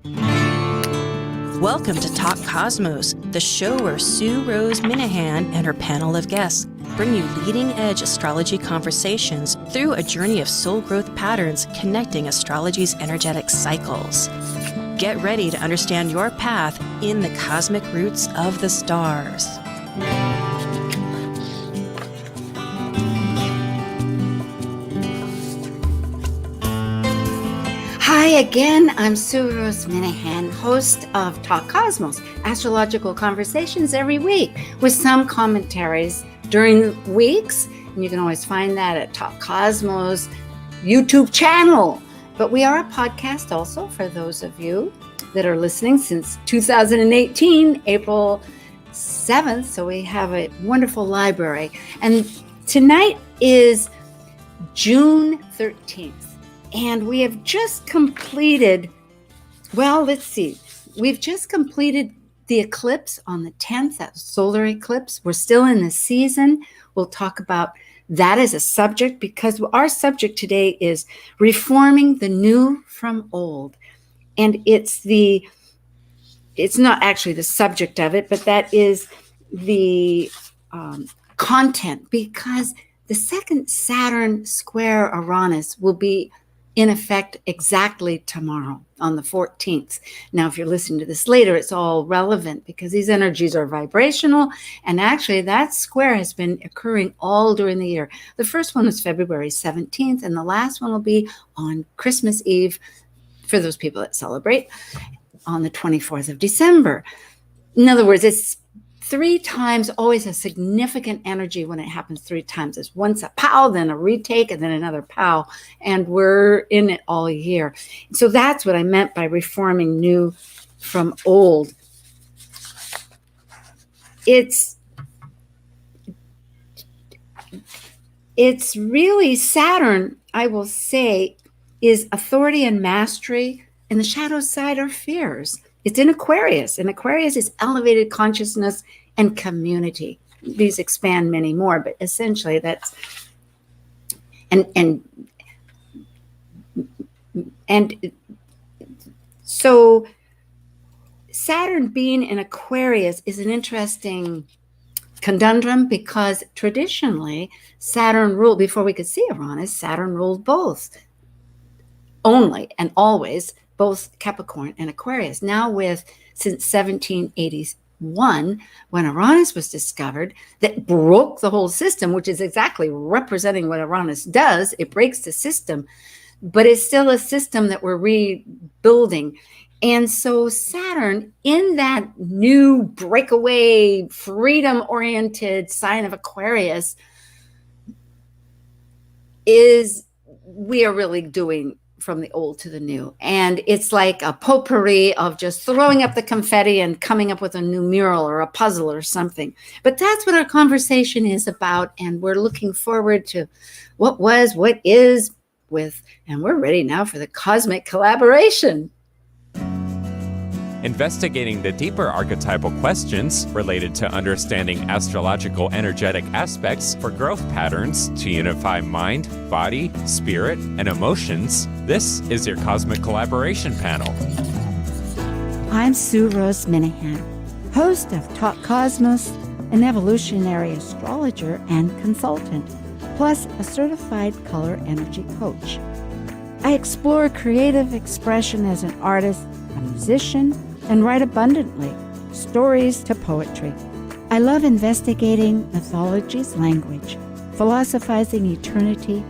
Welcome to Talk Cosmos, the show where Sue Rose Minahan and her panel of guests bring you leading-edge astrology conversations through a journey of soul growth patterns connecting astrology's energetic cycles. Get ready to understand your path in the cosmic roots of the stars. Hi again, I'm Sue Rose Minahan, host of Talk Cosmos, astrological conversations every week with some commentaries during weeks. And you can always find that at Talk Cosmos YouTube channel. But we are a podcast also for those of you that are listening since 2018, April 7th. So we have a wonderful library. And tonight is June 13th. And we have just completed, we've just completed the eclipse on the 10th, that solar eclipse. We're still in the season. We'll talk about that as a subject because our subject today is reforming the new from old. And it's not actually the subject of it, but that is the content, because the second Saturn square Uranus will be in effect exactly tomorrow on the 14th. Now, if you're listening to this later, it's all relevant because these energies are vibrational. And actually that square has been occurring all during the year. The first one was February 17th, and the last one will be on Christmas Eve for those people that celebrate on the 24th of December. In other words, it's 3 times always a significant energy when it happens 3 times. It's once a pow, then a retake, and then another pow. And we're in it all year. So that's what I meant by reforming new from old. It's really Saturn, I will say, is authority and mastery, and the shadow side are fears. It's in Aquarius, and Aquarius is elevated consciousness and community. These expand many more, but essentially that's and so Saturn being in Aquarius is an interesting conundrum because traditionally Saturn ruled, before we could see Uranus, Saturn ruled both only and always both Capricorn and Aquarius. Now since 1781, when Uranus was discovered, that broke the whole system, which is exactly representing what Uranus does. It breaks the system, but it's still a system that we're rebuilding. And so Saturn, in that new breakaway, freedom-oriented sign of Aquarius, we are really doing from the old to the new. And it's like a potpourri of just throwing up the confetti and coming up with a new mural or a puzzle or something. But that's what our conversation is about. And we're looking forward to what was, what is and we're ready now for the cosmic collaboration. Investigating the deeper archetypal questions related to understanding astrological energetic aspects for growth patterns to unify mind, body, spirit, and emotions, this is your Cosmic Collaboration Panel. I'm Sue Rose Minahan, host of Talk Cosmos, an evolutionary astrologer and consultant, plus a certified color energy coach. I explore creative expression as an artist, a musician, and write abundantly, stories to poetry. I love investigating mythology's language, philosophizing eternity,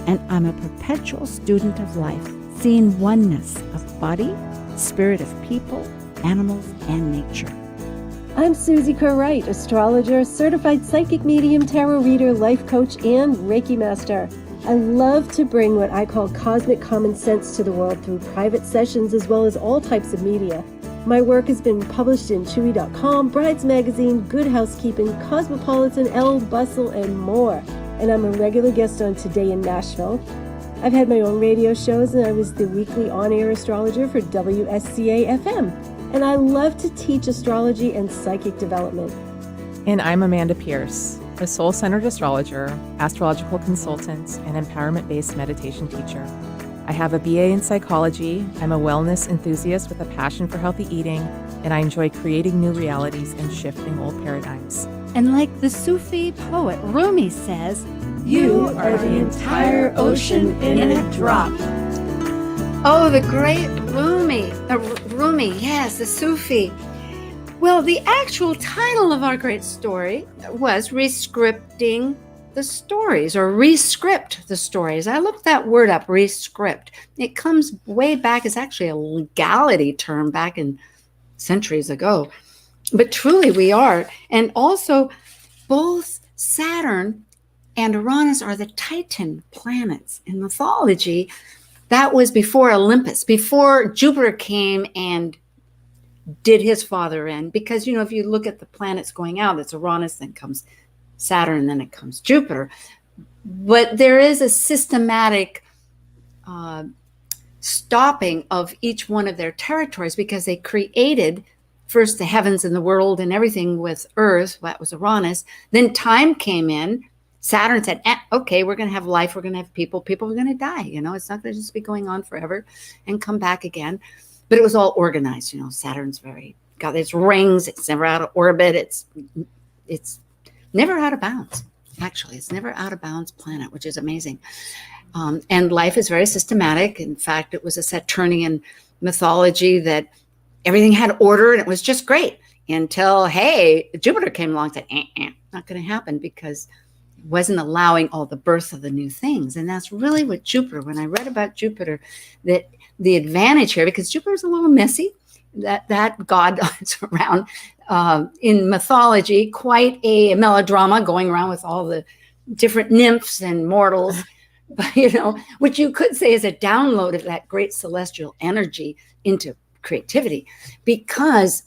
and I'm a perpetual student of life, seeing oneness of body, spirit of people, animals, and nature. I'm Suzie Kerr, Wright, astrologer, certified psychic medium, tarot reader, life coach, and Reiki master. I love to bring what I call cosmic common sense to the world through private sessions as well as all types of media. My work has been published in Chewy.com, Brides Magazine, Good Housekeeping, Cosmopolitan, Elle, Bustle, and more. And I'm a regular guest on Today in Nashville. I've had my own radio shows, and I was the weekly on-air astrologer for WSCA-FM. And I love to teach astrology and psychic development. And I'm Amanda Pierce, a soul-centered astrologer, astrological consultant, and empowerment-based meditation teacher. I have a BA in psychology. I'm a wellness enthusiast with a passion for healthy eating, and I enjoy creating new realities and shifting old paradigms. And like the Sufi poet Rumi says, You are the entire ocean in a drop. oh, the great Rumi. Rumi, yes, the Sufi. Well, the actual title of our great story was Rescripting the Stories, or Rescript the Stories. I looked that word up, Rescript. It comes way back. It's actually a legality term back in centuries ago. But truly we are. And also, both Saturn and Uranus are the Titan planets in mythology. That was before Olympus, before Jupiter came and did his father in. Because, if you look at the planets going out, it's Uranus, then comes Saturn, and then it comes Jupiter. But there is a systematic stopping of each one of their territories, because they created first the heavens and the world and everything with Earth. That was Uranus. Then time came in. Saturn said, okay, we're going to have life. We're going to have people. People are going to die. It's not going to just be going on forever and come back again. But it was all organized. Saturn's got its rings. It's never out of orbit. It's never out of bounds. Actually, it's never out of bounds planet, which is amazing. And life is very systematic. In fact, it was a Saturnian mythology that everything had order and it was just great until, hey, Jupiter came along and said, not going to happen, because it wasn't allowing all the birth of the new things. And that's really what Jupiter, when I read about Jupiter, that the advantage here, because Jupiter's a little messy, that god is around in mythology, quite a melodrama going around with all the different nymphs and mortals, but which you could say is a download of that great celestial energy into creativity, because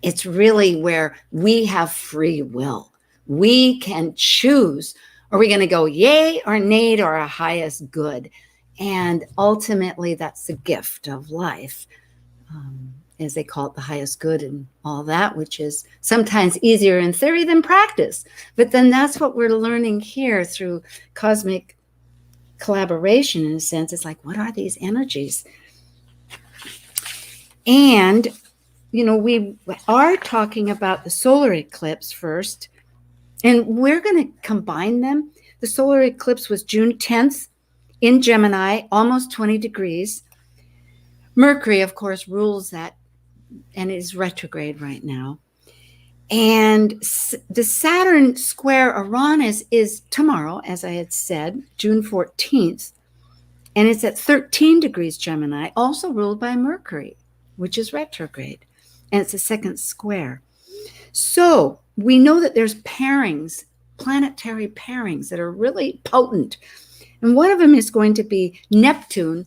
it's really where we have free will. We can choose, are we going to go yay or nay to our highest good? And ultimately, that's the gift of life, as they call it, the highest good and all that, which is sometimes easier in theory than practice. But then that's what we're learning here through cosmic collaboration, in a sense. It's like, what are these energies? And, we are talking about the solar eclipse first, and we're going to combine them. The solar eclipse was June 10th in Gemini, almost 20 degrees. Mercury, of course, rules that and is retrograde right now. And the Saturn square Uranus is tomorrow, as I had said, June 14th. And it's at 13 degrees Gemini, also ruled by Mercury, which is retrograde. And it's a second square. So we know that there's pairings, planetary pairings that are really potent. And one of them is going to be Neptune,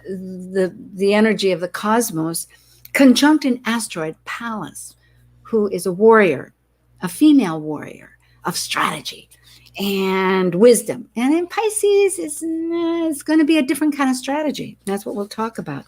the energy of the cosmos, conjunct an asteroid, Pallas, who is a warrior, a female warrior of strategy and wisdom. And in Pisces, it's going to be a different kind of strategy. That's what we'll talk about.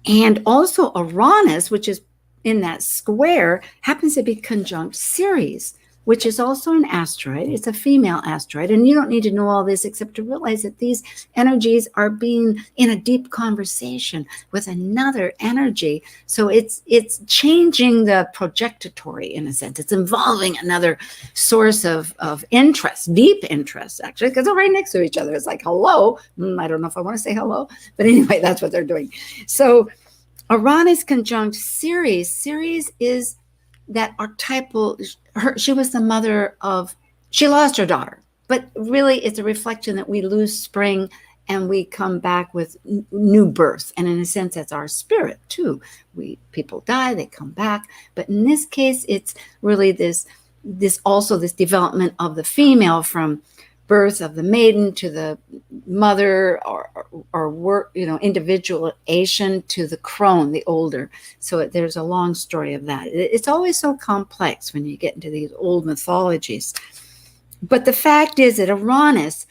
And also Uranus, which is in that square, happens to be conjunct Ceres, which is also an asteroid. It's a female asteroid. And you don't need to know all this except to realize that these energies are being in a deep conversation with another energy. So it's changing the projectatory, in a sense. It's involving another source of interest, deep interest, actually, because they're right next to each other. It's like, hello. I don't know if I want to say hello, but anyway, that's what they're doing. So Uranus conjunct Ceres. Ceres is that archetypal, she was the mother of, she lost her daughter, but really it's a reflection that we lose spring and we come back with new birth. And in a sense, that's our spirit too. People die, they come back. But in this case, it's really this development of the female from birth of the maiden to the mother or work, individuation to the crone, the older. So there's a long story of that. It's always so complex when you get into these old mythologies. But the fact is that Uranus,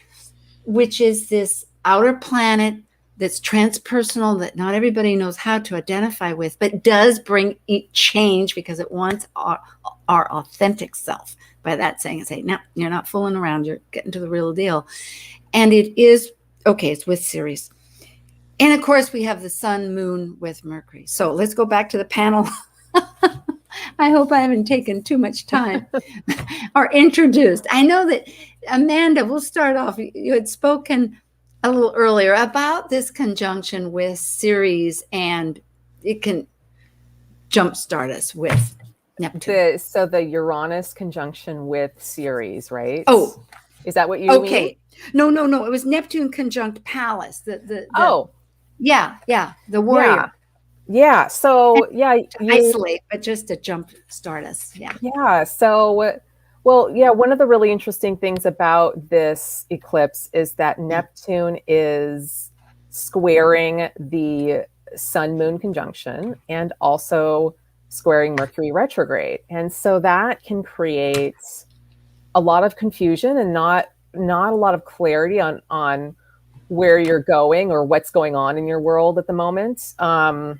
which is this outer planet that's transpersonal, that not everybody knows how to identify with, but does bring change because it wants our authentic self. By that saying, no, you're not fooling around. You're getting to the real deal. And it is Okay, it's with Ceres. And of course, we have the sun, moon with Mercury. So let's go back to the panel. I hope I haven't taken too much time or introduced. I know that, Amanda, we'll start off. You had spoken a little earlier about this conjunction with Ceres, and it can jumpstart us with Neptune. So the Uranus conjunction with Ceres, right? Oh, is that what you mean? Okay. No. It was Neptune conjunct Pallas. The the warrior. Yeah. So Isolate, but just to jump start us. Yeah. Yeah. So, one of the really interesting things about this eclipse is that Neptune is squaring the Sun Moon conjunction and also squaring Mercury retrograde. And so that can create a lot of confusion and not a lot of clarity on where you're going or what's going on in your world at the moment. But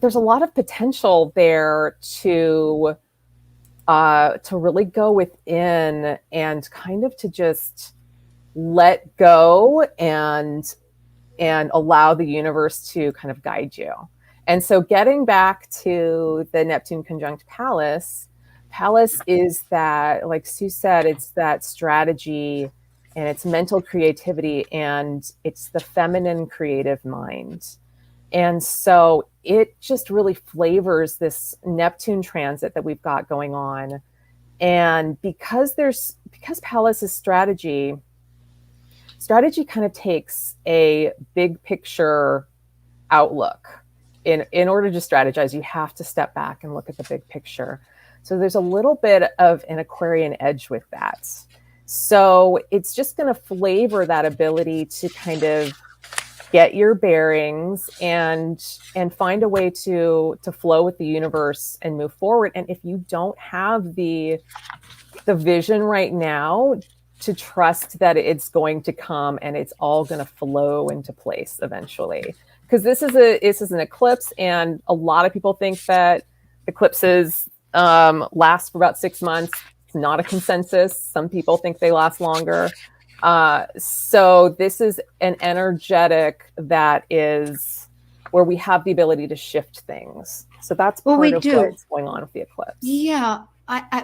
there's a lot of potential there to really go within and kind of to just let go and allow the universe to kind of guide you. And so getting back to the Neptune conjunct Pallas is that, like Sue said, it's that strategy and it's mental creativity and it's the feminine creative mind. And so it just really flavors this Neptune transit that we've got going on. And because Pallas is strategy kind of takes a big picture outlook. In order to strategize, you have to step back and look at the big picture. So there's a little bit of an Aquarian edge with that. So it's just going to flavor that ability to kind of get your bearings and find a way to flow with the universe and move forward. And if you don't have the vision right now, to trust that it's going to come and it's all going to flow into place eventually. Because this is an eclipse, and a lot of people think that eclipses last for about 6 months. It's not a consensus. Some people think they last longer. So this is an energetic that is where we have the ability to shift things. So that's part of what's going on with the eclipse. Yeah,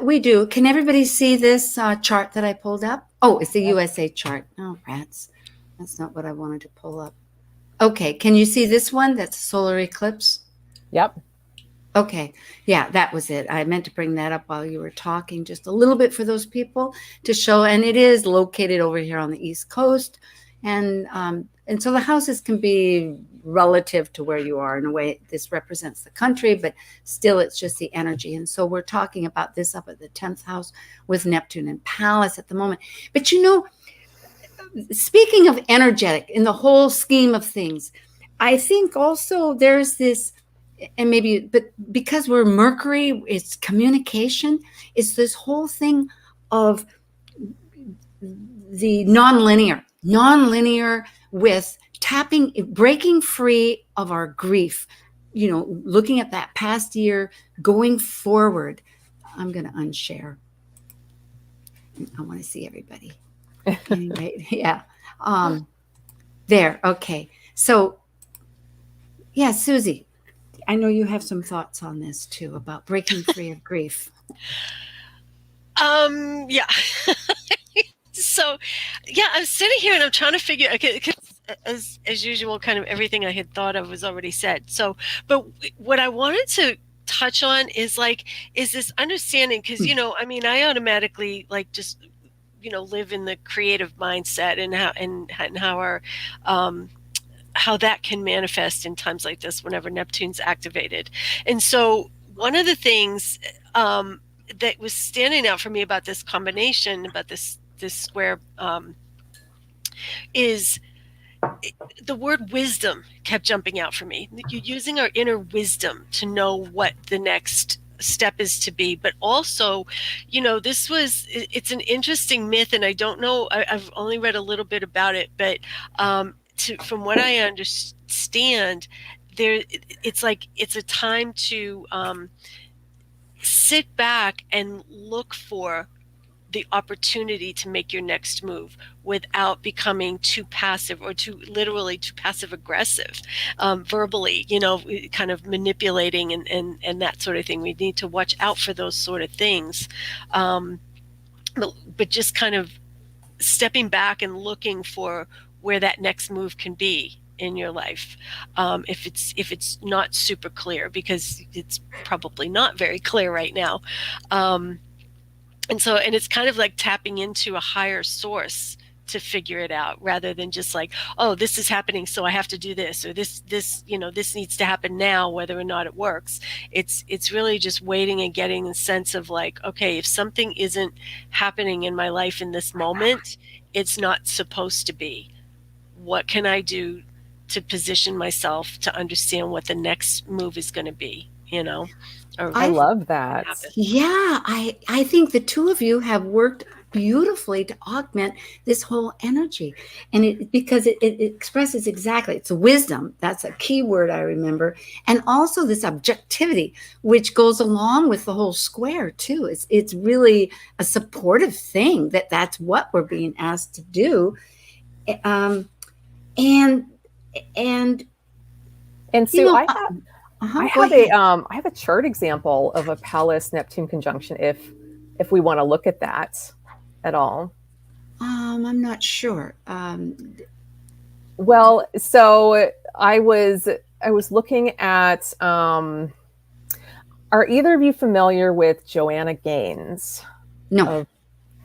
we do. Can everybody see this chart that I pulled up? Oh, it's the USA chart. Oh, rats. That's not what I wanted to pull up. Okay, can you see this one? That's solar eclipse. Yep. Okay, yeah, that was it. I meant to bring that up while you were talking, just a little bit for those people to show. And it is located over here on the East Coast, and so the houses can be relative to where you are. In a way, this represents the country, but still, it's just the energy. And so we're talking about this up at the 10th house with Neptune and Pallas at the moment. But speaking of energetic in the whole scheme of things, I think also there's this, and but because we're Mercury, it's communication, it's this whole thing of the nonlinear with breaking free of our grief, looking at that past year, going forward. I'm going to unshare. I want to see everybody. Anyway, yeah. There. Okay. So, yeah, Suzie, I know you have some thoughts on this too about breaking free of grief. Yeah. So, yeah, I'm sitting here and I'm trying to figure, because as usual, kind of everything I had thought of was already said. So, but what I wanted to touch on is this understanding, because, I automatically just, live in the creative mindset and how our, how that can manifest in times like this whenever Neptune's activated. And so one of the things that was standing out for me about this combination, about this square, is the word wisdom kept jumping out for me. You're using our inner wisdom to know what the next step is to be, but also, it's an interesting myth, and I don't know, I've only read a little bit about it, but from what I understand, it's a time to sit back and look for the opportunity to make your next move without becoming too passive or too passive aggressive, verbally, kind of manipulating and that sort of thing. We need to watch out for those sort of things. But just kind of stepping back and looking for where that next move can be in your life, if it's not super clear, because it's probably not very clear right now, and it's kind of like tapping into a higher source to figure it out, rather than just like, oh, this is happening, so I have to do this, or this needs to happen now, whether or not it works. It's really just waiting and getting a sense of like, okay, if something isn't happening in my life in this moment, it's not supposed to be. What can I do to position myself to understand what the next move is going to be, I love that. Yeah, I think the two of you have worked beautifully to augment this whole energy, and because it expresses exactly, it's wisdom. That's a key word I remember, and also this objectivity, which goes along with the whole square too. It's really a supportive thing that's what we're being asked to do, and so I have a chart example of a Pallas Neptune conjunction, if we want to look at that at all. I'm not sure. Well, so I was looking at, are either of you familiar with Joanna Gaines? No. Of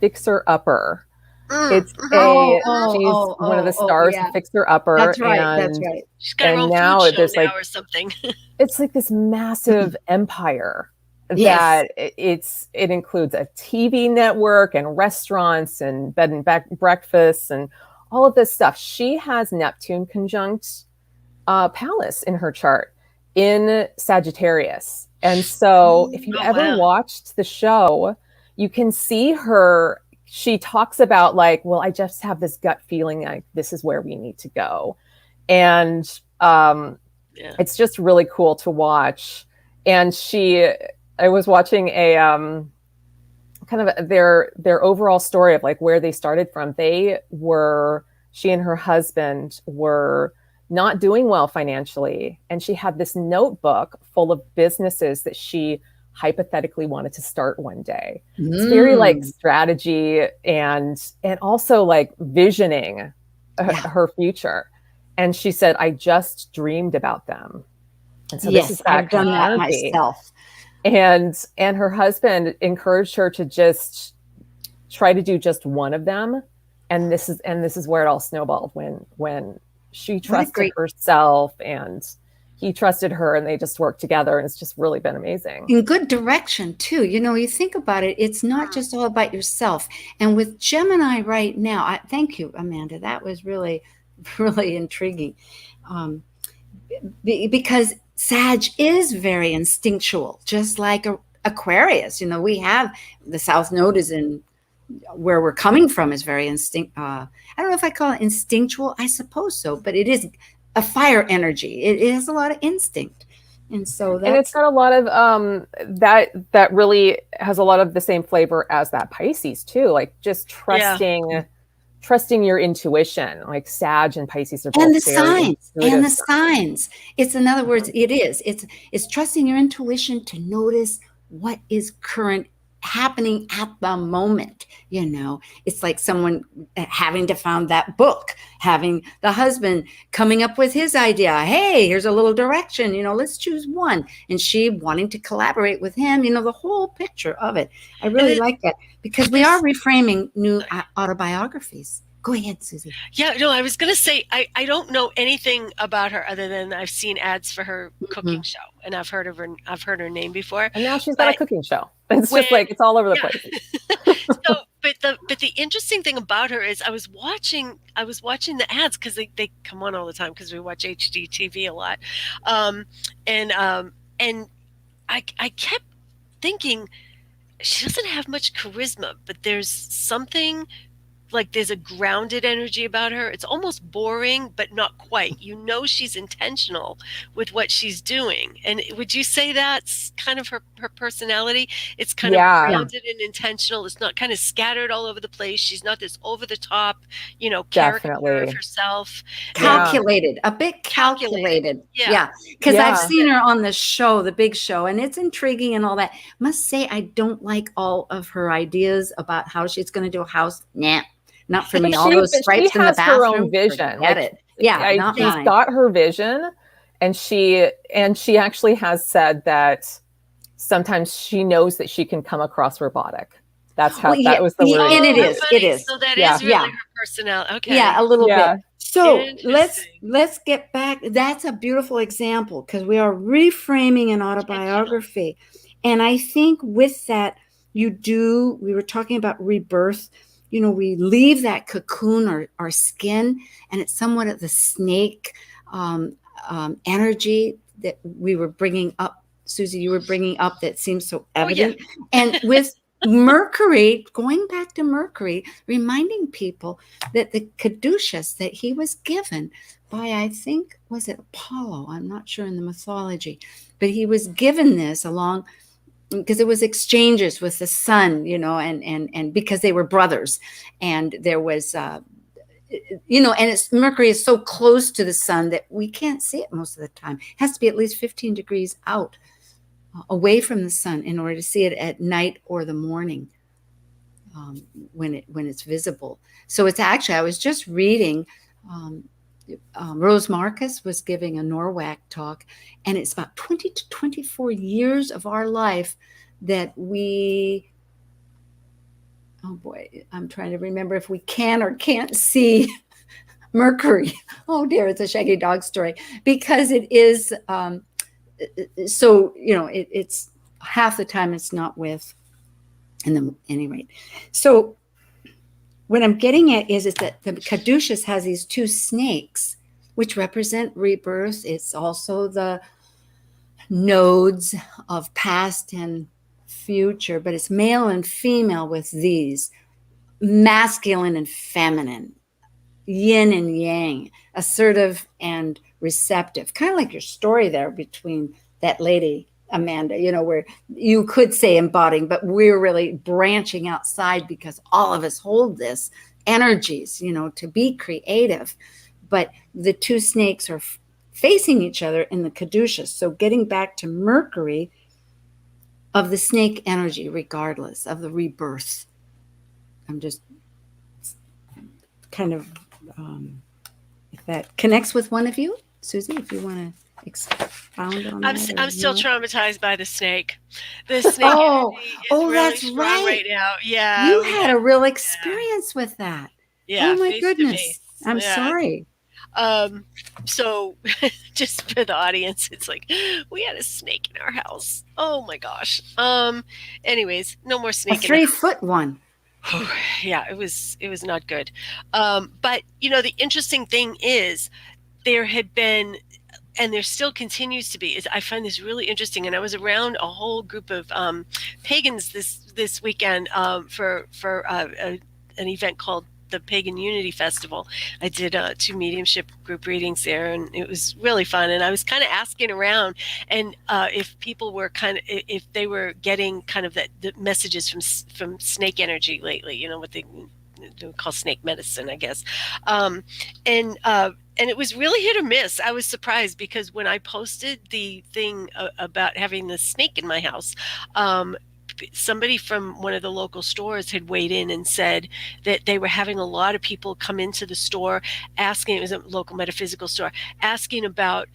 Fixer Upper. It's she's one of the stars of Fixer Upper. That's right. That's right. She's got her own food show now or something. It's like this massive empire. That it includes a TV network and restaurants and bed and breakfasts and all of this stuff. She has Neptune conjunct Pallas in her chart in Sagittarius. And so if you ever watched the show, you can see her. She talks about like, well, I just have this gut feeling like this is where we need to go. And it's just really cool to watch. And I was watching a kind of their overall story of like where they started from. She and her husband were not doing well financially. And she had this notebook full of businesses that she hypothetically wanted to start one day. It's very like strategy and also like visioning her future. And she said, I just dreamed about them. And so this is I've done that myself. And her husband encouraged her to just try to do just one of them. And this is where it all snowballed when she trusted herself and he trusted her, and they just worked together, and it's just really been amazing. In good direction too. You think about it, it's not just all about yourself. And with Gemini right now, thank you, Amanda. That was really, really intriguing. Because Sag is very instinctual, just like Aquarius. We have the South Node is in where we're coming from is very I don't know if I call it instinctual. I suppose so, but it is a fire energy. It has a lot of instinct. And so it's got a lot of that really has a lot of the same flavor as that Pisces too. Like just trusting your intuition. Like Sag and Pisces are both and the signs. It's in other words, it's trusting your intuition to notice what is current happening at the moment. It's like someone having to found that book, having the husband coming up with his idea. Hey, here's a little direction, let's choose one. And she wanting to collaborate with him, the whole picture of it. I really like that because we are reframing new autobiographies. Go ahead, Susie. Yeah, no, I was going to say, I don't know anything about her other than I've seen ads for her cooking show, and I've heard her name before. And now she's got a cooking show. It's just like, it's all over the place. But the interesting thing about her is I was watching the ads because they come on all the time because we watch HGTV a lot. And I kept thinking she doesn't have much charisma, but there's something like there's a grounded energy about her. It's almost boring, but not quite. You know, she's intentional with what she's doing. And would you say that's kind of her personality? It's kind of Yeah. grounded and intentional. It's not kind of scattered all over the place. She's not this over the top, caricature of Definitely. herself. Calculated, a bit calculated. Yeah. Because Yeah. I've seen her on the show, the big show, and it's intriguing and all that. Must say, I don't like all of her ideas about how she's going to do a house. Nah, not for me. All those stripes in the bathroom. She has her own vision. Forget it. Yeah, not she's mine. got her vision, and she actually has said that sometimes she knows that she can come across robotic. That's how that was the word. And it is. It is. So that is really her personality. Okay. Yeah, a little bit. So let's get back. That's a beautiful example because we are reframing an autobiography. And I think with that, we were talking about rebirth. We leave that cocoon or our skin, and it's somewhat of the snake energy that we were bringing up. Suzie, you were bringing up that seems so evident. And with Mercury, going back to Mercury, reminding people that the caduceus that he was given by, I think, was it Apollo? I'm not sure in the mythology, but he was given this along because it was exchanges with the sun, and because they were brothers, and there was, and Mercury is so close to the sun that we can't see it most of the time. It has to be at least 15 degrees out, away from the sun, in order to see it at night or the morning, when it's visible. So it's actually, I was just reading, Rose Marcus was giving a NORWAC talk, and it's about 20 to 24 years of our life that I'm trying to remember if we can or can't see Mercury. Oh dear, it's a shaggy dog story, because it is, it's half the time it's not with, and then anyway. So what I'm getting at is that the caduceus has these two snakes, which represent rebirth. It's also the nodes of past and future, but it's male and female with these, masculine and feminine, yin and yang, assertive and receptive. Kind of like your story there between that lady, Amanda, where you could say embodying, but we're really branching outside because all of us hold this energies, to be creative. But the two snakes are facing each other in the caduceus. So getting back to Mercury, of the snake energy, regardless of the rebirth. I'm just kind of, if that connects with one of you, Suzie, if you want to expound on that. I'm still traumatized by the snake. The snake energy is really that's strong right now. Yeah. You had a real experience with that. Yeah. Oh my goodness. I'm sorry. So just for the audience, it's like we had a snake in our house. Oh my gosh. Anyways, no more snake. A 3-foot one. Yeah, it was not good. But the interesting thing is there had been, and there still continues to be, I find this really interesting. And I was around a whole group of pagans this weekend for an event called the Pagan Unity Festival. I did 2 mediumship group readings there, and it was really fun. And I was kind of asking around, and if people were if they were getting kind of the messages from snake energy lately, what they call snake medicine, I guess. And it was really hit or miss. I was surprised because when I posted the thing about having the snake in my house, somebody from one of the local stores had weighed in and said that they were having a lot of people come into the store asking, it was a local metaphysical store, asking about,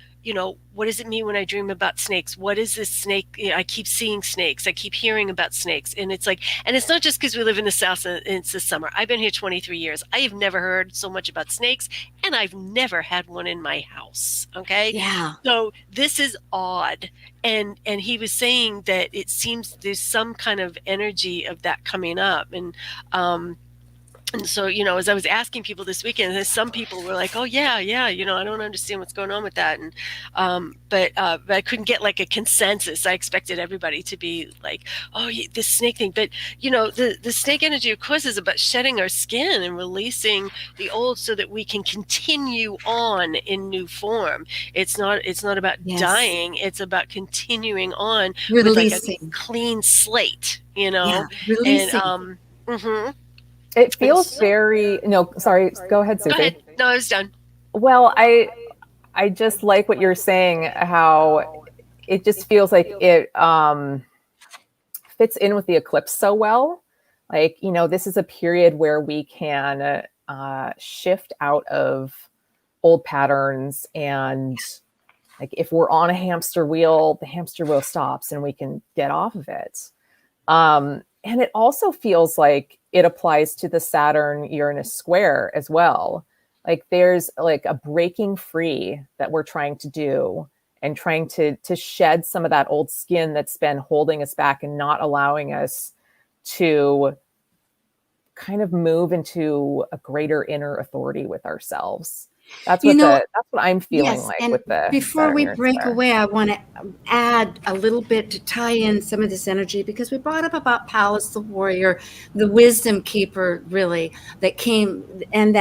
what does it mean when I dream about snakes? What is this snake? I keep seeing snakes. I keep hearing about snakes. And it's like, and it's not just because we live in the South and it's the summer. I've been here 23 years. I have never heard so much about snakes, and I've never had one in my house. Okay. Yeah. So this is odd. And he was saying that it seems there's some kind of energy of that coming up. And And so, as I was asking people this weekend, some people were like, "Oh yeah, yeah, I don't understand what's going on with that," and but I couldn't get like a consensus. I expected everybody to be like, "Oh, this snake thing," but the snake energy, of course, is about shedding our skin and releasing the old so that we can continue on in new form. It's not about Yes. dying. It's about continuing on Releasing. with like a clean slate, Yeah, releasing. and mhm. It feels very, no, sorry, go ahead, Suzie. Go ahead. No, I was done. Well, I just like what you're saying, how it just feels like it fits in with the eclipse so well. Like, this is a period where we can shift out of old patterns, and like if we're on a hamster wheel, the hamster wheel stops and we can get off of it. And it also feels like it applies to the Saturn-Uranus square as well. Like there's like a breaking free that we're trying to do, and trying to shed some of that old skin that's been holding us back and not allowing us to kind of move into a greater inner authority with ourselves. That's what I'm feeling yes, like and with the before we Saturn-Uranus break square. away, I want to add a little bit to tie in some of this energy, because we brought up about Pallas the warrior, the wisdom keeper, really, that came, and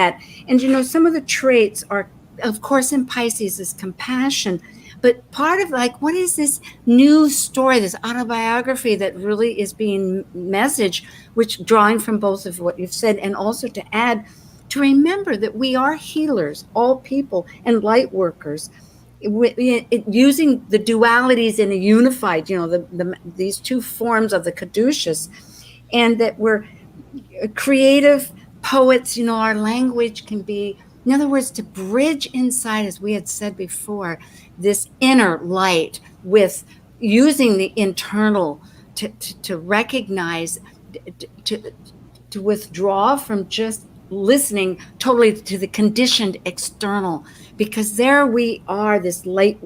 some of the traits are, of course, in Pisces is compassion. But part of like, what is this new story, this autobiography that really is being messaged, which drawing from both of what you've said, and also to add, to remember that we are healers, all people, and light workers, using the dualities in a unified, these two forms of the caduceus, and that we're creative poets. Our language can be, in other words, to bridge inside, as we had said before, this inner light with using the internal to recognize, to withdraw from just listening totally to the conditioned external, because there we are, this light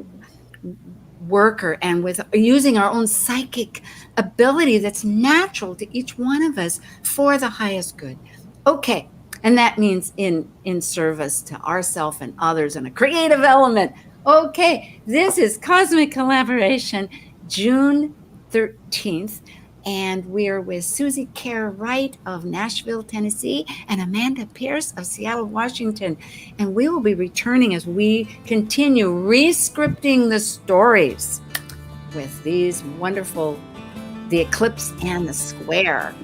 worker, and with using our own psychic ability that's natural to each one of us for the highest good. Okay, and that means in service to ourselves and others, and a creative element. Okay, this is Cosmic Collaboration, June 13th. And we are with Suzie Kerr Wright of Nashville, Tennessee, and Amanda Pierce of Seattle, Washington. And we will be returning as we continue rescripting the stories with these wonderful, the eclipse and the square.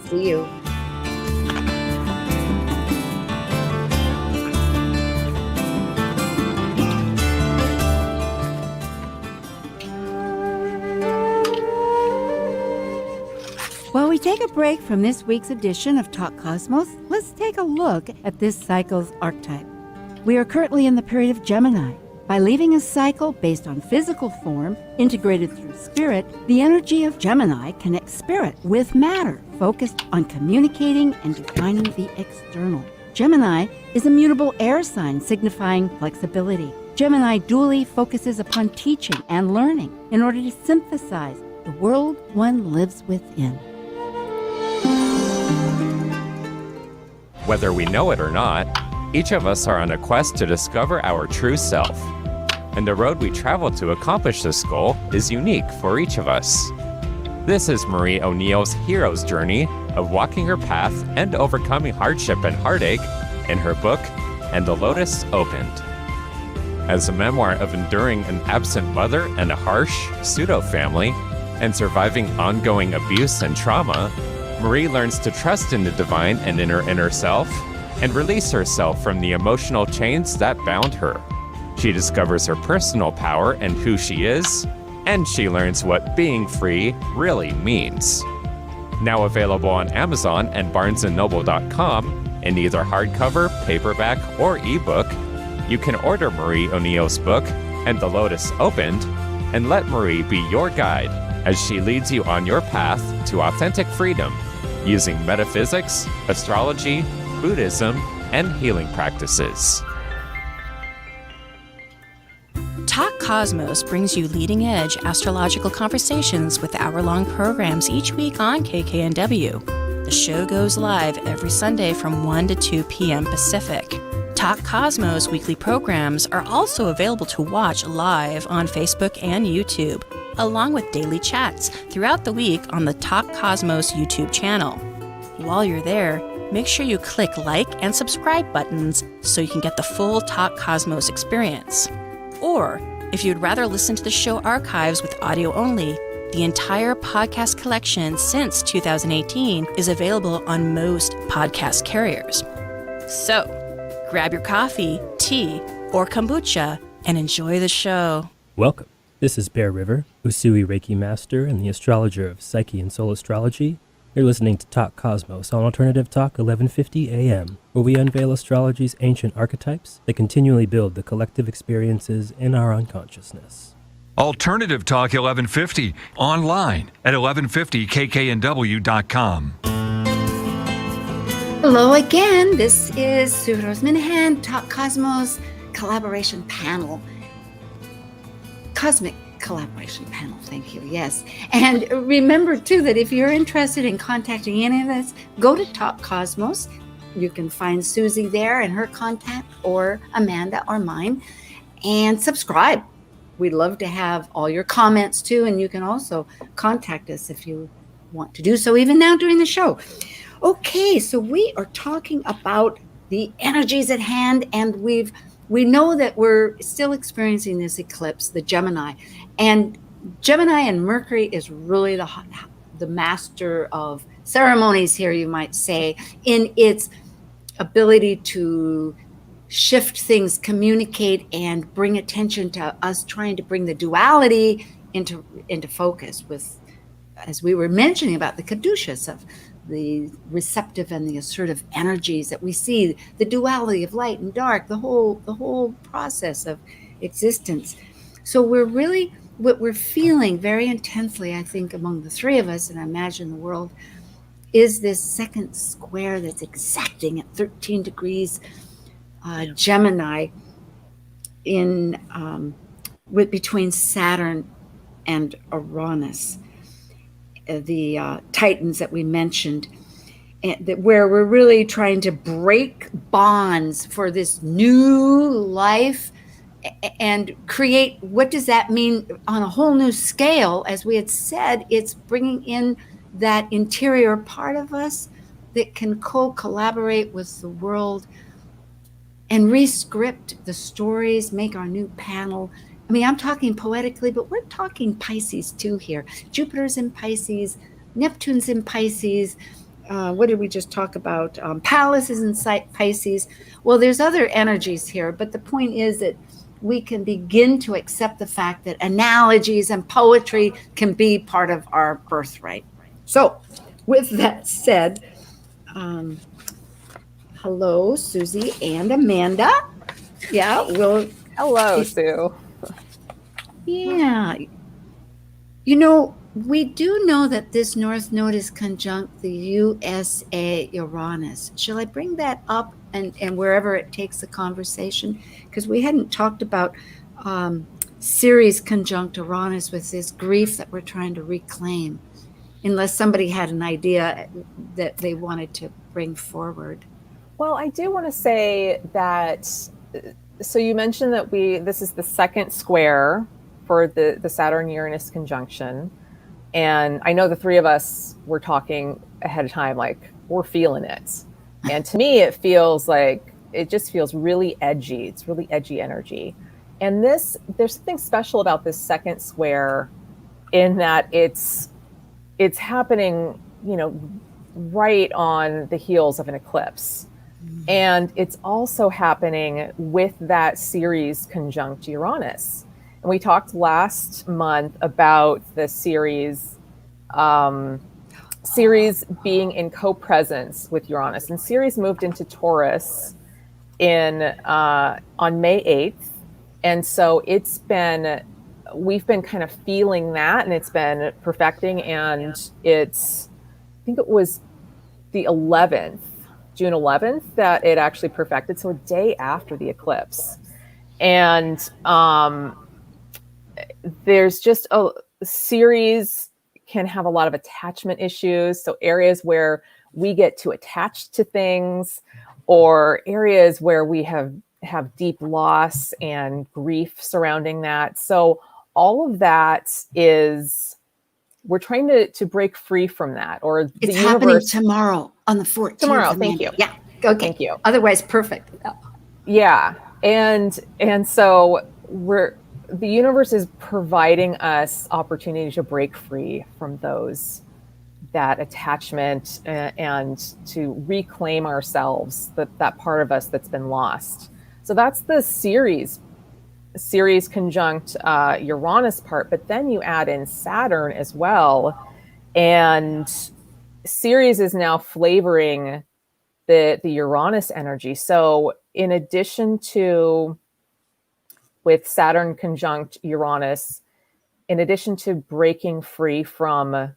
See you. While we take a break from this week's edition of Talk Cosmos, let's take a look at this cycle's archetype. We are currently in the period of Gemini. By leaving a cycle based on physical form, integrated through spirit, the energy of Gemini connects spirit with matter, focused on communicating and defining the external. Gemini is a mutable air sign signifying flexibility. Gemini dually focuses upon teaching and learning in order to synthesize the world one lives within. Whether we know it or not, each of us are on a quest to discover our true self. And the road we travel to accomplish this goal is unique for each of us. This is Marie O'Neill's hero's journey of walking her path and overcoming hardship and heartache in her book, And the Lotus Opened. As a memoir of enduring an absent mother and a harsh pseudo-family, and surviving ongoing abuse and trauma, Marie learns to trust in the divine and in her inner self, and release herself from the emotional chains that bound her. She discovers her personal power and who she is, and she learns what being free really means. Now available on Amazon and BarnesandNoble.com in either hardcover, paperback, or ebook, you can order Marie O'Neill's book, And the Lotus Opened, and let Marie be your guide as she leads you on your path to authentic freedom, using metaphysics, astrology, Buddhism, and healing practices. Talk Cosmos brings you leading-edge astrological conversations with hour-long programs each week on KKNW. The show goes live every Sunday from 1 to 2 p.m. Pacific. Talk Cosmos weekly programs are also available to watch live on Facebook and YouTube, along with daily chats throughout the week on the Talk Cosmos YouTube channel. While you're there, make sure you click like and subscribe buttons so you can get the full Talk Cosmos experience. Or, if you'd rather listen to the show archives with audio only, the entire podcast collection since 2018 is available on most podcast carriers. So, grab your coffee, tea, or kombucha and enjoy the show. Welcome. This is Bear River, Usui Reiki Master and the Astrologer of Psyche and Soul Astrology. You're listening to Talk Cosmos on Alternative Talk 1150 AM, where we unveil astrology's ancient archetypes that continually build the collective experiences in our unconsciousness. Alternative Talk 1150, online at 1150kknw.com. Hello again. This is Sue Rose Minahan, Talk Cosmos collaboration panel. Cosmic collaboration panel, thank you, yes. And remember, too, that if you're interested in contacting any of us, go to Talk Cosmos. You can find Suzie there and her contact, or Amanda or mine, and subscribe. We'd love to have all your comments, too, and you can also contact us if you want to do so, even now during the show. Okay, so we are talking about the energies at hand, and we know that we're still experiencing this eclipse, the Gemini. And Gemini and Mercury is really the master of ceremonies here, you might say, in its ability to shift things, communicate, and bring attention to us trying to bring the duality into focus with, as we were mentioning about the caduceus of the receptive and the assertive energies that we see, the duality of light and dark, the whole process of existence. So what we're feeling very intensely, I think, among the three of us, and I imagine the world, is this second square that's exacting at 13 degrees Gemini between Saturn and Uranus, the Titans that we mentioned, where we're really trying to break bonds for this new life and create, what does that mean on a whole new scale? As we had said, it's bringing in that interior part of us that can collaborate with the world and rescript the stories, make our new panel. I mean, I'm talking poetically, but we're talking Pisces too here. Jupiter's in Pisces, Neptune's in Pisces. What did we just talk about? Pallas is in Pisces. Well, there's other energies here, but the point is that we can begin to accept the fact that analogies and poetry can be part of our birthright. So, with that said, hello, Suzie and Amanda. Yeah, Hello, Sue. Yeah. You know, we do know that this North Node is conjunct the USA Uranus. Shall I bring that up and wherever it takes the conversation? Because we hadn't talked about Ceres conjunct Uranus with this grief that we're trying to reclaim, unless somebody had an idea that they wanted to bring forward. Well, I do want to say that, so you mentioned that this is the second square for the Saturn-Uranus conjunction. And I know the three of us were talking ahead of time, like, we're feeling it. And to me, it just feels really edgy. It's really edgy energy. And there's something special about this second square in that it's happening, right on the heels of an eclipse. And it's also happening with that Ceres conjunct Uranus. And we talked last month about the Ceres being in co-presence with Uranus. And Ceres moved into Taurus on May 8th. And so we've been kind of feeling that, and it's been perfecting. And I think it was the 11th, June 11th, that it actually perfected. So a day after the eclipse. And there's just Ceres can have a lot of attachment issues. So areas where we get too attached to things, or areas where we have deep loss and grief surrounding that. So all of that is, we're trying to break free from that, or the It's universe. happening tomorrow on the 14th. Tomorrow, thank you. Yeah, okay. Thank you. Otherwise, perfect. Yeah, and so the universe is providing us opportunity to break free from that attachment, and to reclaim ourselves, that part of us that's been lost. So that's the Ceres conjunct Uranus part, but then you add in Saturn as well, and Ceres is now flavoring the Uranus energy. So in addition to, with Saturn conjunct Uranus, in addition to breaking free from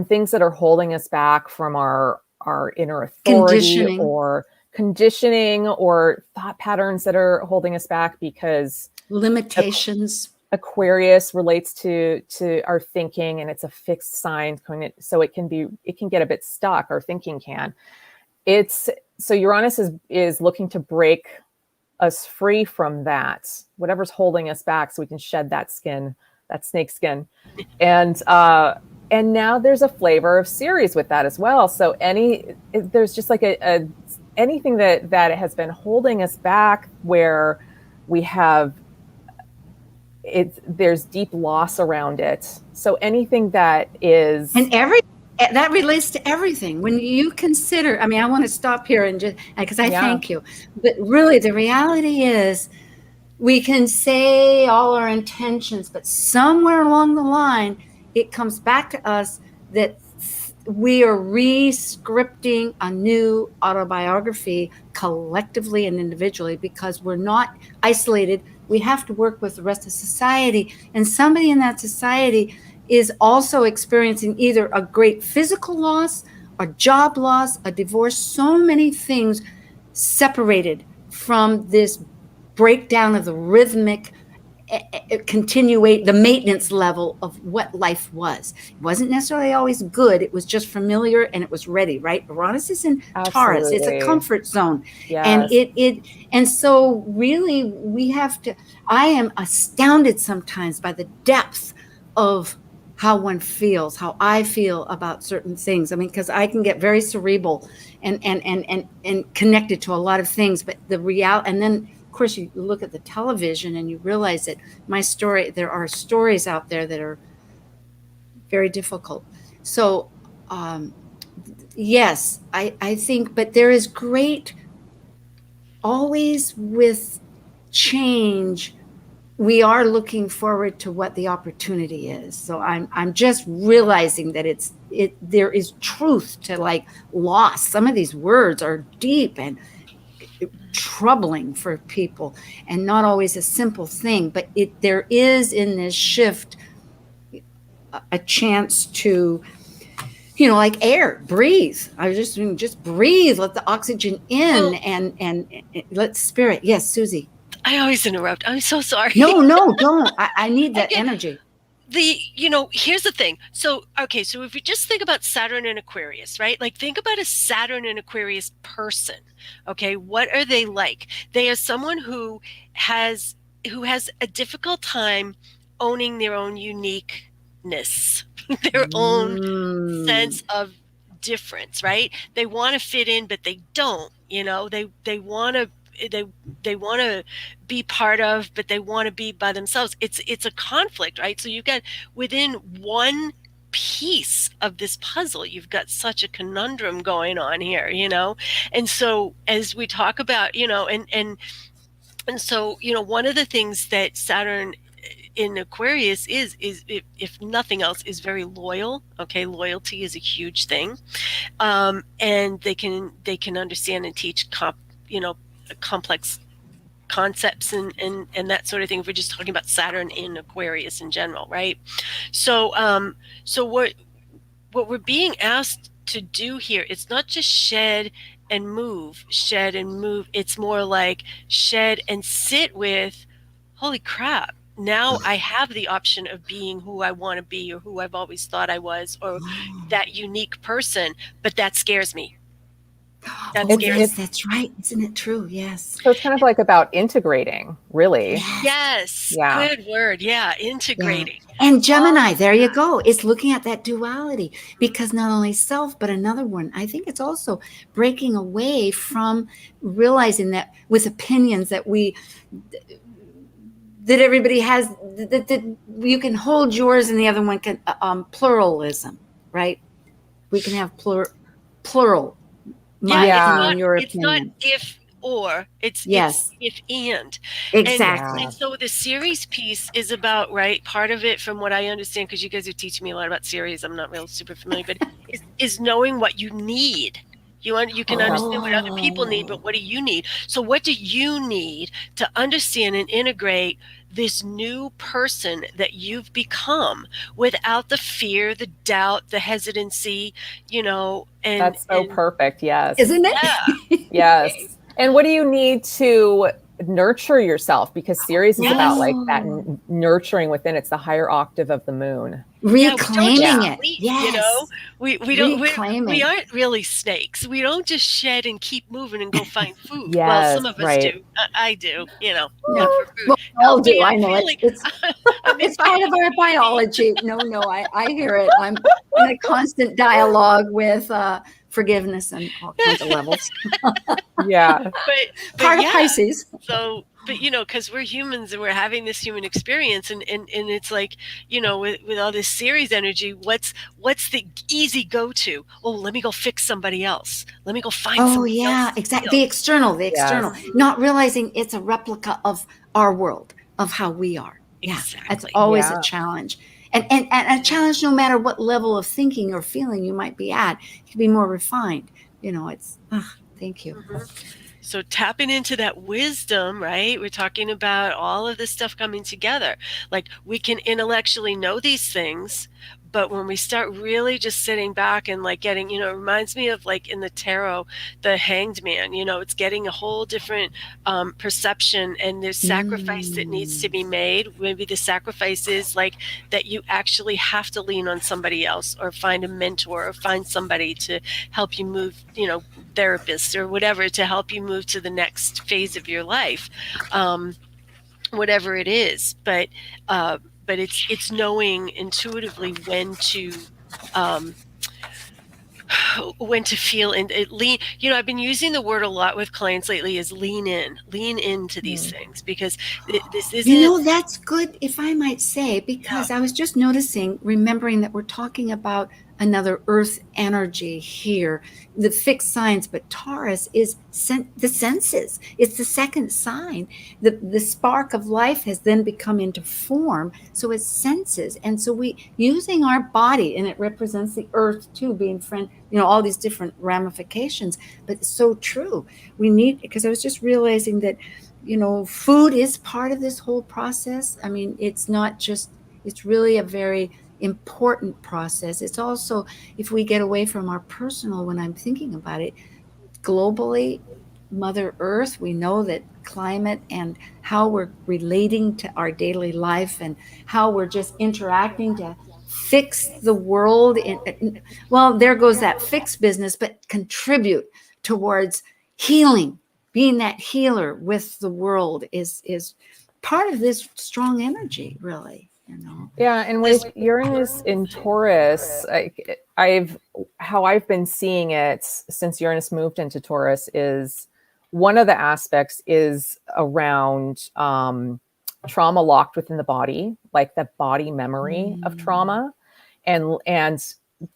things that are holding us back from our inner authority, or conditioning, or thought patterns that are holding us back, because limitations. Aquarius relates to our thinking, and it's a fixed sign, so it can get a bit stuck. Our thinking can. So Uranus is looking to break us free from that, whatever's holding us back, so we can shed that skin, that snake skin, and now there's a flavor of Ceres with that as well. So there's just like anything that has been holding us back, where we have there's deep loss around it. So anything that is, and that relates to everything. When you consider, I mean, I want to stop here and just, because I thank you, but really the reality is, we can say all our intentions, but somewhere along the line, it comes back to us that we are re-scripting a new autobiography collectively and individually, because we're not isolated. We have to work with the rest of society, and somebody in that society is also experiencing either a great physical loss, a job loss, a divorce, so many things separated from this breakdown of the rhythmic the maintenance level of what life was. It wasn't necessarily always good. It was just familiar, and it was ready, right? Uranus is in Taurus. It's a comfort zone. Yes. And and so really we have to, I am astounded sometimes by the depth of how one feels, how I feel about certain things. I mean, because I can get very cerebral and connected to a lot of things, but the reality, and then of course, you look at the television and you realize that there are stories out there that are very difficult. So, yes, I think, but there is great, always with change, we are looking forward to what the opportunity is. So I'm just realizing that there is truth to like loss. Some of these words are deep and troubling for people, and not always a simple thing, but there is in this shift a chance to, like air, breathe. I was just breathe, let the oxygen in, and let spirit. Yes, Suzie. I always interrupt. I'm so sorry. No, don't. I need that energy. Here's the thing. So if you just think about Saturn and Aquarius, right? Like think about a Saturn and Aquarius person. Okay. What are they like? They are someone who has a difficult time owning their own uniqueness, their own sense of difference, right? They want to fit in, but they don't, they want to be part of, but they want to be by themselves. It's a conflict, right? So you've got, within one piece of this puzzle, you've got such a conundrum going on here, and so as we talk about, and so one of the things that Saturn in Aquarius is if nothing else, is very loyal. Okay, loyalty is a huge thing, and they can understand and teach complex concepts and that sort of thing, if we're just talking about Saturn in Aquarius in general, right? So what we're being asked to do here, it's not just shed and move, it's more like shed and sit with, holy crap, now I have the option of being who I want to be or who I've always thought I was, or that unique person, but that scares me. That Oh, scares yes, me. that's right. Isn't it true? Yes. So it's kind of like about integrating, really. Yes, Yeah. good word. Yeah, Yeah. integrating. And Gemini, there you go. It's looking at that duality, because not only self, but another one. I think it's also breaking away from realizing that with opinions that everybody has, that you can hold yours and the other one can, pluralism, right? We can have plural. My opinion, your It's not opinion. if or, it's Yes, if and. exactly. And so the series piece is about, right, part of it from what I understand, because you guys are teaching me a lot about series, I'm not real super familiar, but is knowing what you need. You can understand what other people need, but what do you need? So what do you need to understand and integrate this new person that you've become without the fear, the doubt, the hesitancy, and That's so perfect. Yes. Isn't it? yeah. Yes. And what do you need to nurture yourself? Because series is about like that nurturing within. It's the higher octave of the moon. Reclaiming it. Sleep, Yes. we don't Reclaiming. we aren't really snakes. We don't just shed and keep moving and go find food. Well, Yes, some of us right. do. I do. No. Not for food. Well, we all Help me, do. I I'm know feeling- it's I'm in it's part of our biology. No, I hear it. I'm in a constant dialogue with forgiveness and all kinds of levels. Yeah. but Part of yeah. Pisces. So, but because we're humans and we're having this human experience, and it's like, with all this series energy, what's the easy go-to? Oh, let me go fix somebody else. Let me go find somebody else. Exactly. The external, Yes. not realizing it's a replica of our world, of how we are. Yeah, Exactly. that's always Yeah. a challenge. And a challenge no matter what level of thinking or feeling you might be at. You can be more refined. Thank you. So tapping into that wisdom, right? We're talking about all of this stuff coming together. Like, we can intellectually know these things, but when we start really just sitting back and like getting, it reminds me of like in the tarot, the Hanged Man, it's getting a whole different perception, and there's sacrifice that needs to be made. Maybe the sacrifice is like that you actually have to lean on somebody else, or find a mentor, or find somebody to help you move, therapists or whatever, to help you move to the next phase of your life, whatever it is. But it's knowing intuitively when to feel and lean. I've been using the word a lot with clients lately, is lean into these things, because this isn't. That's good, if I might say, because I was just noticing, remembering that we're talking about another earth energy here, the fixed signs, but Taurus is the senses. It's the second sign. The spark of life has then become into form. So it's senses. And so we using our body, and it represents the earth too, being friend, all these different ramifications, but it's so true. We need, because I was just realizing that, food is part of this whole process. I mean, it's not just, it's really a very important process. It's also, if we get away from our personal, when I'm thinking about it, globally, Mother Earth, we know that climate and how we're relating to our daily life and how we're just interacting to fix the world. Well, there goes that fix business, but contribute towards healing. Being that healer with the world is part of this strong energy, really. Yeah, and with Uranus in Taurus, how I've been seeing it since Uranus moved into Taurus is one of the aspects is around trauma locked within the body, like the body memory of trauma, and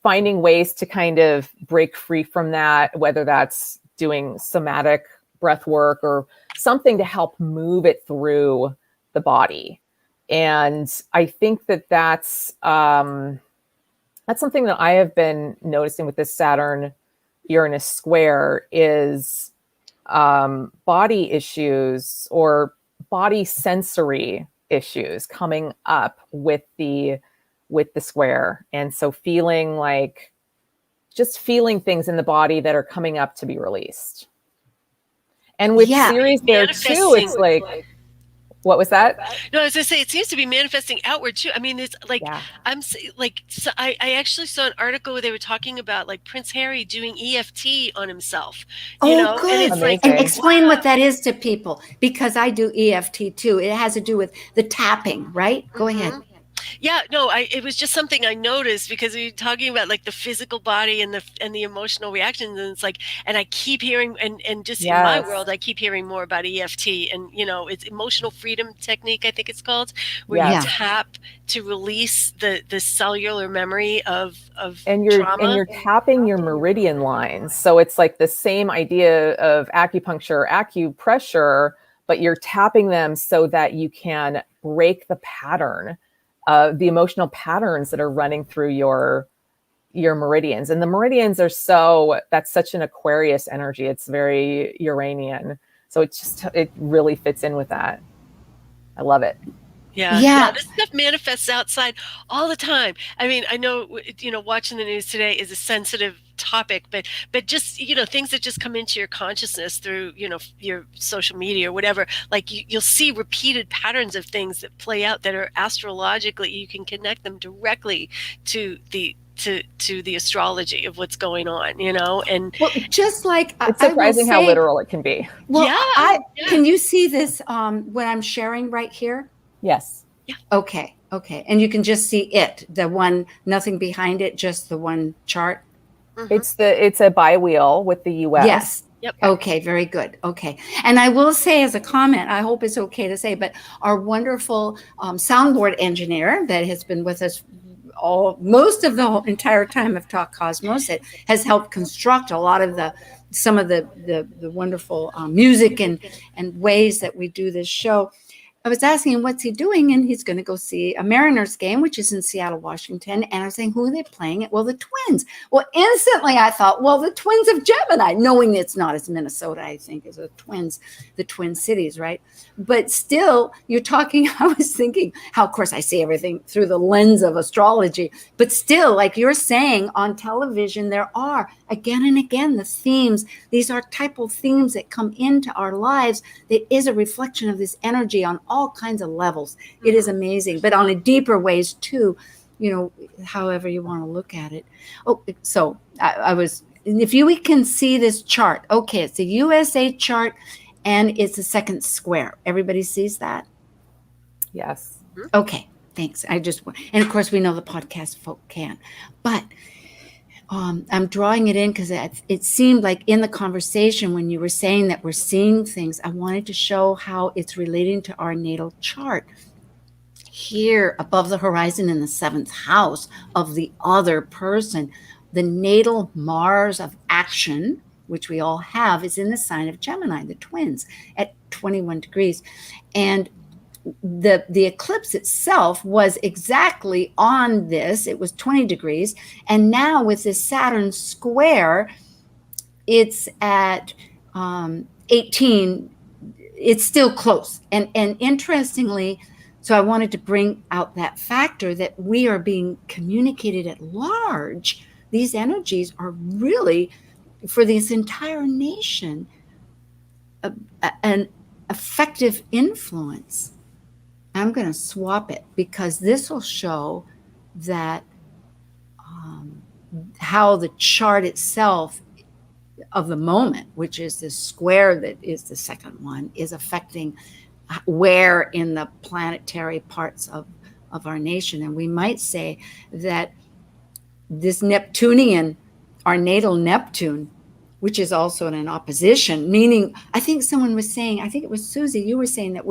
finding ways to kind of break free from that, whether that's doing somatic breath work or something to help move it through the body. And I think that's something that I have been noticing with this Saturn Uranus square is body issues or body sensory issues coming up with the square. And so feeling things in the body that are coming up to be released. And with series there too, it's like, What was that? No, I was gonna say it seems to be manifesting outward too. I mean, it's like Yeah. I actually saw an article where they were talking about like Prince Harry doing EFT on himself. Oh, good. And it's like, And Amazing. explain wow. what that is to people, because I do EFT too. It has to do with the tapping, right? Go ahead. Yeah, no, it was just something I noticed because we were talking about like the physical body and the emotional reactions, and it's like, and I keep hearing, and just in my Yes. world, I keep hearing more about EFT, and it's emotional freedom technique, I think it's called, where Yeah. you tap to release the cellular memory of And you're tapping your meridian lines. So it's like the same idea of acupuncture, acupressure, but you're tapping them so that you can break the pattern, the emotional patterns that are running through your meridians. And the meridians are that's such an Aquarius energy. It's very Uranian. So it really fits in with that. I love it. Yeah, this stuff manifests outside all the time. I mean, I know, watching the news today is a sensitive topic, but just, things that just come into your consciousness through, your social media or whatever, like you'll see repeated patterns of things that play out that are astrologically, you can connect them directly to the astrology of what's going on, and Well, just like it's surprising how literal it can be. Well, can you see this what I'm sharing right here? Yes. Yeah. Okay. And you can just see the one, nothing behind it, just the one chart. Mm-hmm. It's a bi-wheel with the US. Yes. Yep. Okay, very good. Okay. And I will say as a comment, I hope it's okay to say, but our wonderful soundboard engineer that has been with us most of the entire time of Talk Cosmos, it has helped construct a lot of some of the wonderful music and ways that we do this show. I was asking him what's he doing, and he's going to go see a Mariners game, which is in Seattle, Washington. And I was saying, who are they playing it? Well, the Twins. Well, instantly I thought, well, the Twins of Gemini, knowing it's not as Minnesota, I think, as the Twin Cities, right? But still, you're talking, I was thinking how, of course, I see everything through the lens of astrology, but still, like you're saying, on television, there are again and again the themes, these archetypal themes that come into our lives that is a reflection of this energy on all kinds of levels. It is amazing, but on a deeper ways too, however you want to look at it. Oh, so I was, if we can see this chart, okay, it's a USA chart and it's a second square. Everybody sees that? Yes. Okay, thanks. And of course we know the podcast folk can, but I'm drawing it in because it seemed like in the conversation when you were saying that we're seeing things, I wanted to show how it's relating to our natal chart. Here above the horizon in the 7th house of the other person, the natal Mars of action, which we all have, is in the sign of Gemini, the twins, at 21 degrees. And the eclipse itself was exactly on this. It was 20 degrees. And now with this Saturn square, it's at 18. It's still close. And interestingly, so I wanted to bring out that factor that we are being communicated at large. These energies are really, for this entire nation, an effective influence. I'm going to swap it because this will show that how the chart itself of the moment, which is this square that is the second one, is affecting where in the planetary parts of our nation. And we might say that this Neptunian, our natal Neptune, which is also in an opposition, meaning, I think someone was saying, I think it was Suzie, you were saying that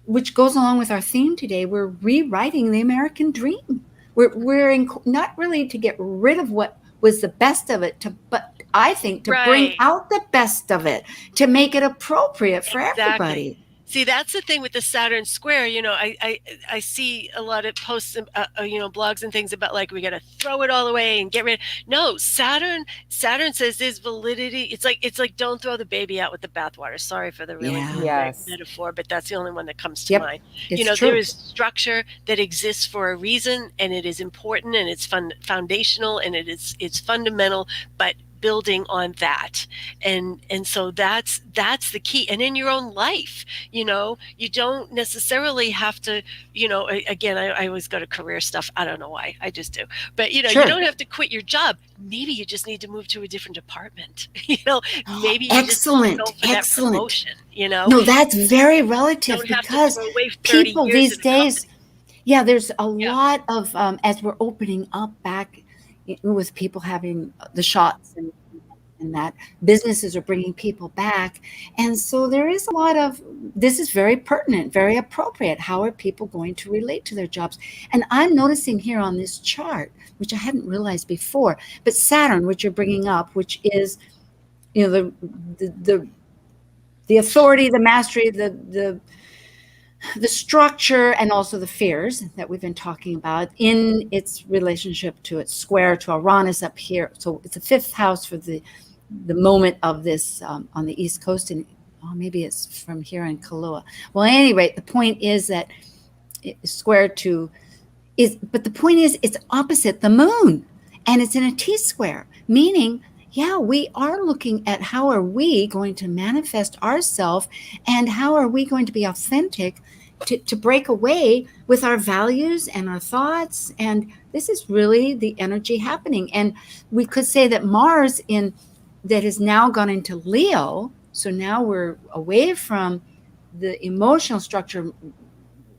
which goes along with our theme today, we're rewriting the American dream. We're not really to get rid of what was the best of it, but I think to bring out the best of it, to make it appropriate for everybody. See, that's the thing with the Saturn square. I see a lot of posts, blogs and things about like we got to throw it all away and get rid. No, Saturn says there's validity. It's like don't throw the baby out with the bathwater. Sorry for the really metaphor, but that's the only one that comes to mind. It's true. There is structure that exists for a reason, and it is important, and it's foundational, and it's fundamental. But building on that. And so that's the key. And in your own life, you don't necessarily have to, again, I always go to career stuff. I don't know why, I just do. But you Sure. don't have to quit your job. Maybe you just need to move to a different department. Maybe you Excellent. just go for that promotion. No, that's very relative, don't have because to throw away 30 people years these in a days, company. there's a lot of, as we're opening up back with people having the shots and that businesses are bringing people back. And so there is a lot of, this is very pertinent, very appropriate. How are people going to relate to their jobs? And I'm noticing here on this chart, which I hadn't realized before, but Saturn, which you're bringing up, which is, the authority, the mastery, the structure, and also the fears that we've been talking about in its relationship to its square to Uranus up here. So it's a fifth house for the moment of this on the East Coast, and maybe it's from here in Kailua. Well, at any rate, the point is that it's square to but the point is it's opposite the moon, and it's in a T-square, meaning we are looking at how are we going to manifest ourselves, and how are we going to be authentic to break away with our values and our thoughts. And this is really the energy happening. And we could say that Mars that has now gone into Leo, so now we're away from the emotional structure.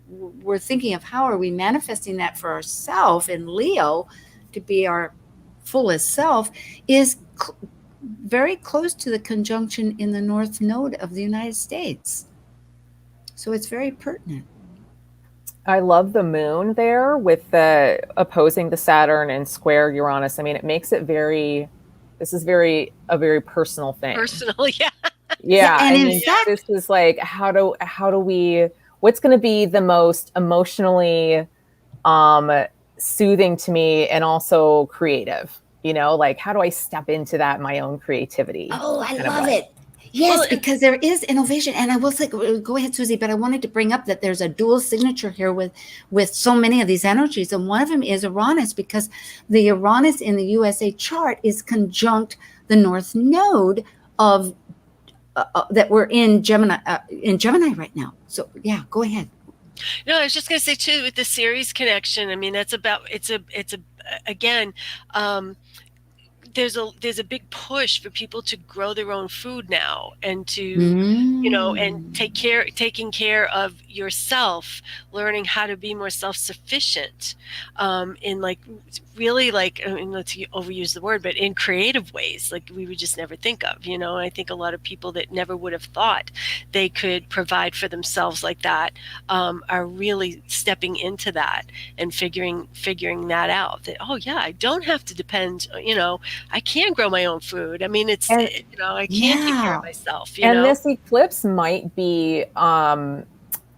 We're thinking of how are we manifesting that for ourselves in Leo to be our fullest self, is very close to the conjunction in the North Node of the United States. So it's very pertinent. I love the moon there with the opposing the Saturn and square Uranus. I mean, it makes it this is a very personal thing. Personal, yeah. Yeah. And I in mean, fact, this is like, how do we, what's going to be the most emotionally soothing to me and also creative? Like, how do I step into that, my own creativity? Oh, I love it. Yes, because there is innovation. And I will say, go ahead, Suzie, but I wanted to bring up that there's a dual signature here with so many of these energies. And one of them is Uranus, because the Uranus in the USA chart is conjunct the North Node of that we're in Gemini right now. So yeah, go ahead. No, I was just going to say too, with the series connection, I mean, that's about, again, there's a big push for people to grow their own food now, and to and taking care of yourself, learning how to be more self-sufficient, in like really, like, I mean, let's overuse the word, but in creative ways like we would just never think of. I think a lot of people that never would have thought they could provide for themselves like that are really stepping into that and figuring that out, that I don't have to depend, I can grow my own food. I mean, I can take care of myself. This eclipse might be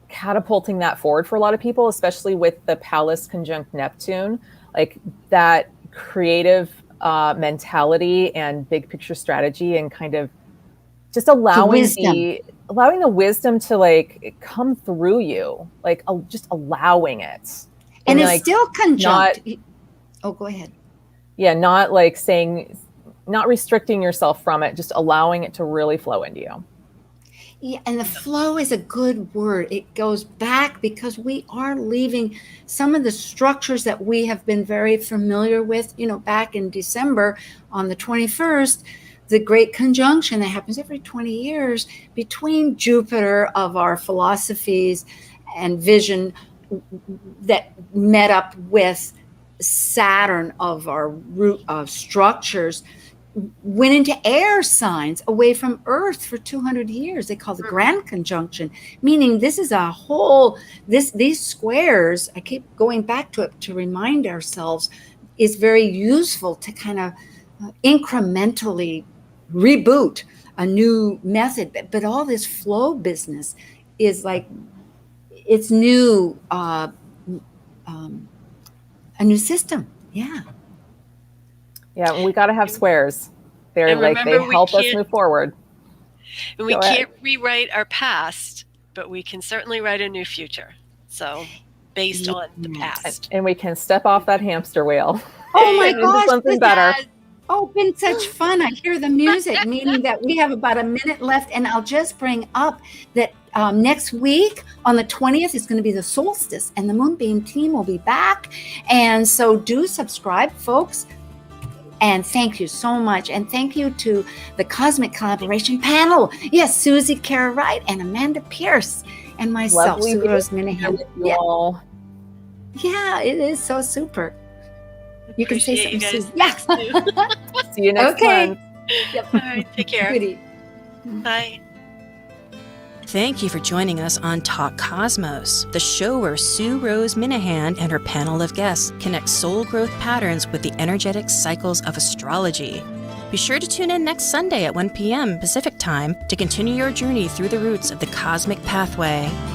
catapulting that forward for a lot of people, especially with the Pallas conjunct Neptune, like that creative mentality and big picture strategy, and kind of just allowing the wisdom to like come through you, like just allowing it. And it's like, still conjunct. Go ahead. Yeah, not like not restricting yourself from it, just allowing it to really flow into you. Yeah, and the flow is a good word. It goes back because we are leaving some of the structures that we have been very familiar with. Back in December on the 21st, the great conjunction that happens every 20 years between Jupiter of our philosophies and vision that met up with Saturn of our root of structures, went into air signs away from Earth for 200 years. They call the grand conjunction, meaning this is a whole, these squares, I keep going back to it to remind ourselves, is very useful to kind of incrementally reboot a new method. But all this flow business is like, it's new, a new system. Yeah. Yeah, we got to have squares. They're like, they help us move forward. And we can't rewrite our past, but we can certainly write a new future. So based on the past. And we can step off that hamster wheel. Oh my gosh, something better. Oh, been such fun. I hear the music, meaning that we have about a minute left. And I'll just bring up that next week on the 20th is going to be the solstice, and the Moonbeam team will be back. And so do subscribe, folks. And thank you so much. And thank you to the Cosmic Collaboration panel. Yes, Suzie, Kerr, Wright, and Amanda Pierce, and myself, Lovely Sue Rose being here Minahan. with you all. Yeah, it is so super. You can say Appreciate something, you Susie. guys. Yeah. See you next Okay. month. All right, take care. Goodie. Bye. Thank you for joining us on Talk Cosmos, the show where Sue Rose Minahan and her panel of guests connect soul growth patterns with the energetic cycles of astrology. Be sure to tune in next Sunday at 1 p.m. Pacific Time to continue your journey through the roots of the cosmic pathway.